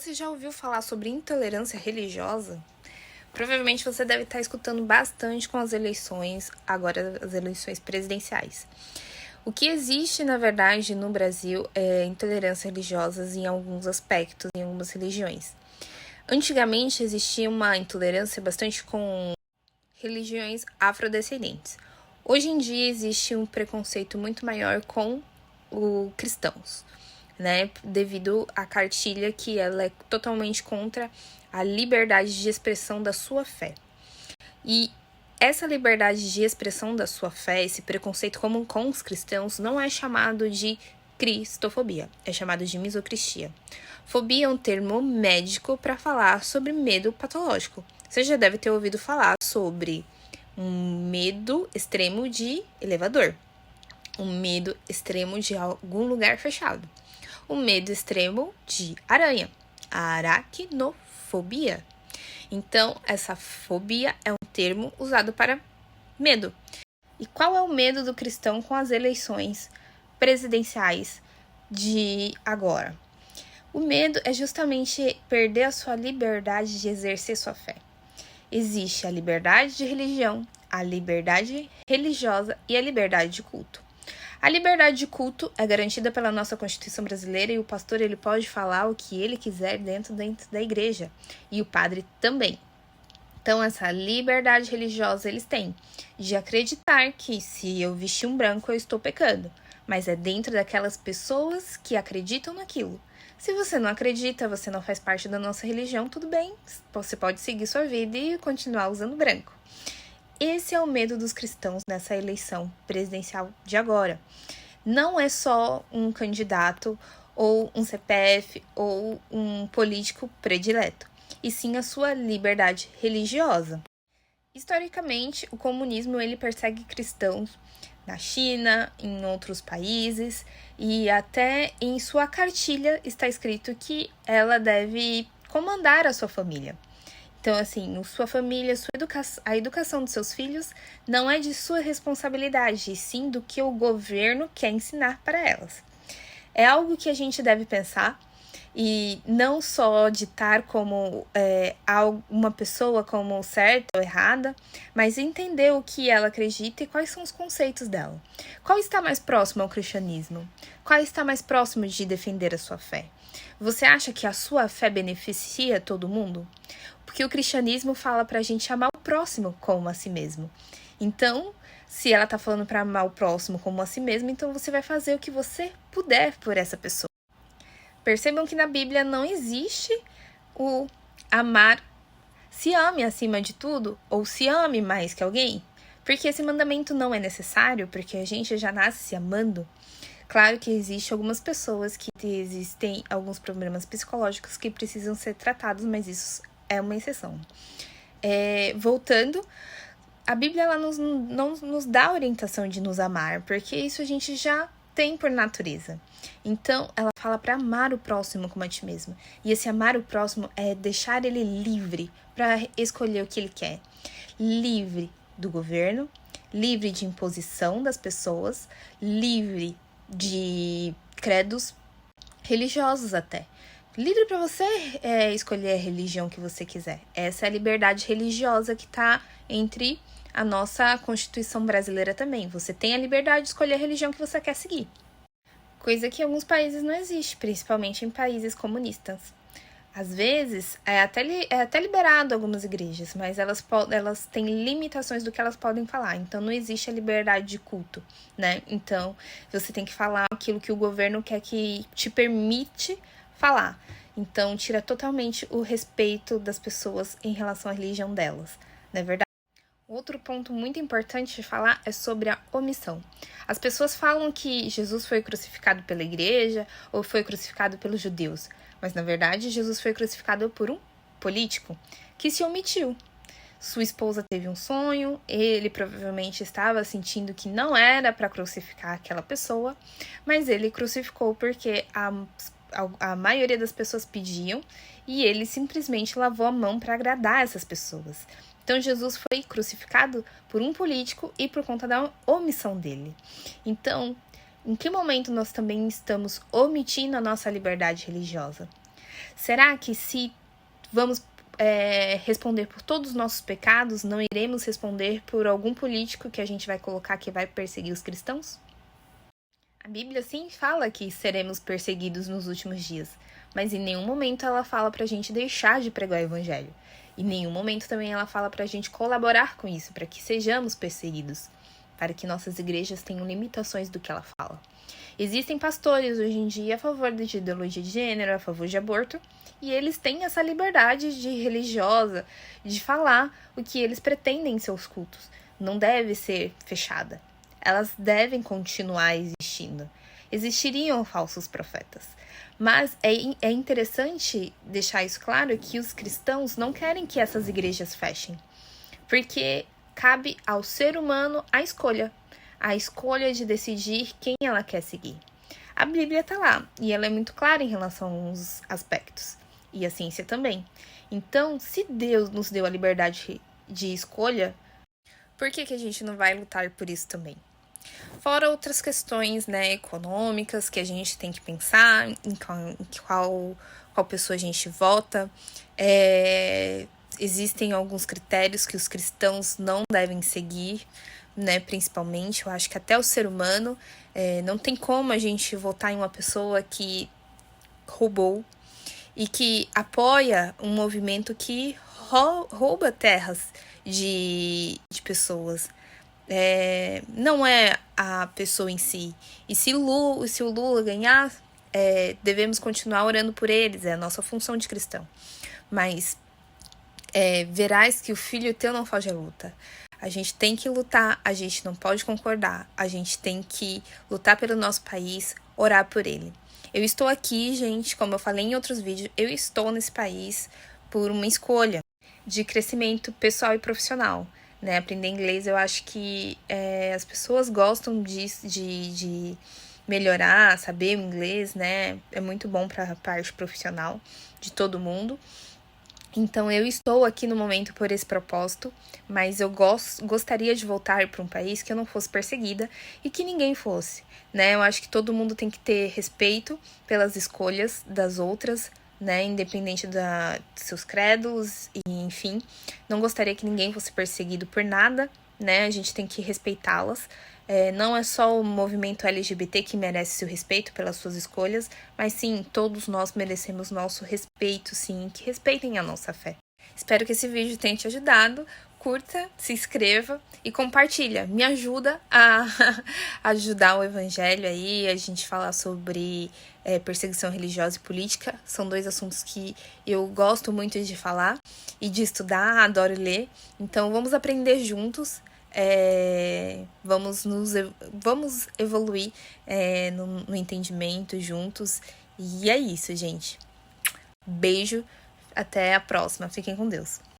Você já ouviu falar sobre intolerância religiosa? Provavelmente você deve estar escutando bastante com as eleições, agora as eleições presidenciais. O que existe, na verdade, no Brasil é intolerância religiosa em alguns aspectos, em algumas religiões. Antigamente existia uma intolerância bastante com religiões afrodescendentes. Hoje em dia existe um preconceito muito maior com os cristãos, né? Devido à cartilha que ela é totalmente contra a liberdade de expressão da sua fé. E essa liberdade de expressão da sua fé, esse preconceito comum com os cristãos, não é chamado de cristofobia, é chamado de misocristia. Fobia é um termo médico para falar sobre medo patológico. Você já deve ter ouvido falar sobre um medo extremo de elevador, um medo extremo de algum lugar fechado, um medo extremo de aranha, a aracnofobia. Então, essa fobia é um termo usado para medo. E qual é o medo do cristão com as eleições presidenciais de agora? O medo é justamente perder a sua liberdade de exercer sua fé. Existe a liberdade de religião, a liberdade religiosa e a liberdade de culto. A liberdade de culto é garantida pela nossa Constituição brasileira e o pastor ele pode falar o que ele quiser dentro da igreja e o padre também. Então, essa liberdade religiosa eles têm de acreditar que se eu vestir um branco eu estou pecando, mas é dentro daquelas pessoas que acreditam naquilo. Se você não acredita, você não faz parte da nossa religião, tudo bem, você pode seguir sua vida e continuar usando branco. Esse é o medo dos cristãos nessa eleição presidencial de agora. Não é só um candidato ou um CPF ou um político predileto, e sim a sua liberdade religiosa. Historicamente, o comunismo ele persegue cristãos na China, em outros países, e até em sua cartilha está escrito que ela deve comandar a sua família. Então, assim, sua família, a educação dos seus filhos não é de sua responsabilidade, e sim do que o governo quer ensinar para elas. É algo que a gente deve pensar e não só ditar como uma pessoa como certa ou errada, mas entender o que ela acredita e quais são os conceitos dela. Qual está mais próximo ao cristianismo? Qual está mais próximo de defender a sua fé? Você acha que a sua fé beneficia todo mundo? Porque o cristianismo fala pra gente amar o próximo como a si mesmo. Então, se ela tá falando pra amar o próximo como a si mesmo, então você vai fazer o que você puder por essa pessoa. Percebam que na Bíblia não existe o amar, se ame acima de tudo, ou se ame mais que alguém. Porque esse mandamento não é necessário, porque a gente já nasce se amando. Claro que existe algumas pessoas que existem alguns problemas psicológicos que precisam ser tratados, mas isso é uma exceção. Voltando, a Bíblia ela não nos dá a orientação de nos amar, porque isso a gente já tem por natureza. Então, ela fala para amar o próximo como a ti mesmo. E esse amar o próximo é deixar ele livre para escolher o que ele quer. Livre do governo, livre de imposição das pessoas, livre de credos religiosos até. Livre para você escolher a religião que você quiser. Essa é a liberdade religiosa que está entre a nossa Constituição brasileira também. Você tem a liberdade de escolher a religião que você quer seguir. Coisa que em alguns países não existe, principalmente em países comunistas. Às vezes, é até liberado algumas igrejas, mas elas têm limitações do que elas podem falar. Então, não existe a liberdade de culto, né? Então, você tem que falar aquilo que o governo quer que te permite falar. Então, tira totalmente o respeito das pessoas em relação à religião delas, não é verdade? Outro ponto muito importante de falar é sobre a omissão. As pessoas falam que Jesus foi crucificado pela igreja ou foi crucificado pelos judeus, mas na verdade Jesus foi crucificado por um político que se omitiu. Sua esposa teve um sonho, ele provavelmente estava sentindo que não era para crucificar aquela pessoa, mas ele crucificou porque a maioria das pessoas pediam e ele simplesmente lavou a mão para agradar essas pessoas. Então, Jesus foi crucificado por um político e por conta da omissão dele. Então, em que momento nós também estamos omitindo a nossa liberdade religiosa? Será que se vamos responder por todos os nossos pecados, não iremos responder por algum político que a gente vai colocar que vai perseguir os cristãos? A Bíblia sim fala que seremos perseguidos nos últimos dias, mas em nenhum momento ela fala pra gente deixar de pregar o evangelho. Em nenhum momento também ela fala pra gente colaborar com isso, para que sejamos perseguidos, para que nossas igrejas tenham limitações do que ela fala. Existem pastores hoje em dia a favor de ideologia de gênero, a favor de aborto, e eles têm essa liberdade religiosa de falar o que eles pretendem em seus cultos. Não deve ser fechada. Elas devem continuar existindo. Existiriam falsos profetas. Mas é interessante deixar isso claro que os cristãos não querem que essas igrejas fechem. Porque cabe ao ser humano a escolha de decidir quem ela quer seguir. A Bíblia está lá e ela é muito clara em relação a alguns aspectos, e a ciência também. Então, se Deus nos deu a liberdade de escolha, por que a gente não vai lutar por isso também? Fora outras questões, né, econômicas, que a gente tem que pensar em qual pessoa a gente vota. Existem alguns critérios que os cristãos não devem seguir, né, principalmente. Eu acho que até o ser humano, não tem como a gente votar em uma pessoa que roubou e que apoia um movimento que rouba terras de pessoas. Não é a pessoa em si. E se o Lula ganhar, devemos continuar orando por eles, é a nossa função de cristão. Mas verás que o filho teu não foge à luta. A gente tem que lutar, a gente não pode concordar, a gente tem que lutar pelo nosso país, orar por ele. Eu estou aqui, gente, como eu falei em outros vídeos, eu estou nesse país por uma escolha de crescimento pessoal e profissional, né? Aprender inglês, eu acho que as pessoas gostam de melhorar, saber o inglês, né? É muito bom para a parte profissional de todo mundo. Então, eu estou aqui no momento por esse propósito, mas eu gostaria de voltar para um país que eu não fosse perseguida e que ninguém fosse, né? Eu acho que todo mundo tem que ter respeito pelas escolhas das outras, né? Independente dos seus credos e, enfim. Não gostaria que ninguém fosse perseguido por nada, né? A gente tem que respeitá-las. Não é só o movimento LGBT que merece seu respeito pelas suas escolhas, mas sim, todos nós merecemos nosso respeito, sim, que respeitem a nossa fé. Espero que esse vídeo tenha te ajudado. Curta, se inscreva e compartilha. Me ajuda a ajudar o evangelho aí, a gente falar sobre perseguição religiosa e política. São dois assuntos que eu gosto muito de falar e de estudar, adoro ler. Então, vamos aprender juntos. Vamos evoluir no entendimento juntos. E é isso, gente. Beijo, até a próxima. Fiquem com Deus.